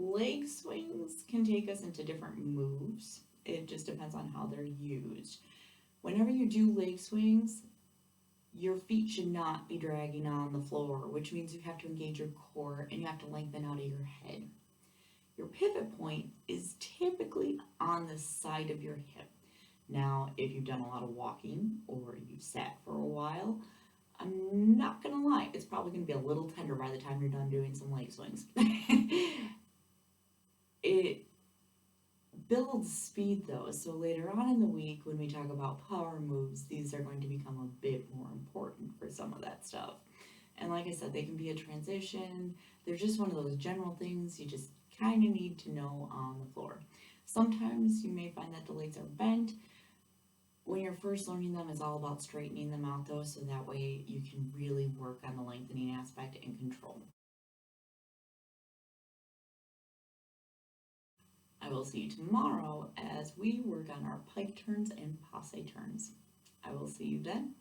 Leg swings can take us into different moves. It just depends on how they're used. Whenever you do leg swings, your feet should not be dragging on the floor, which means you have to engage your core and you have to lengthen out of your head. Your pivot point is typically on the side of your hip. Now, if you've done a lot of walking or you've sat for a while, I'm not gonna lie, it's probably gonna be a little tender by the time you're done doing some leg swings. It builds speed though, so later on in the week when we talk about power moves, these are going to become a bit more important for some of that stuff. And like I said, they can be a transition. They're just one of those general things you just kind of need to know on the floor. Sometimes you may find that the legs are bent. When you're first learning them, it's all about straightening them out though, so that way you can really work on the lengthening aspect and control. I will see you tomorrow as we work on our pike turns and passe turns. I will see you then.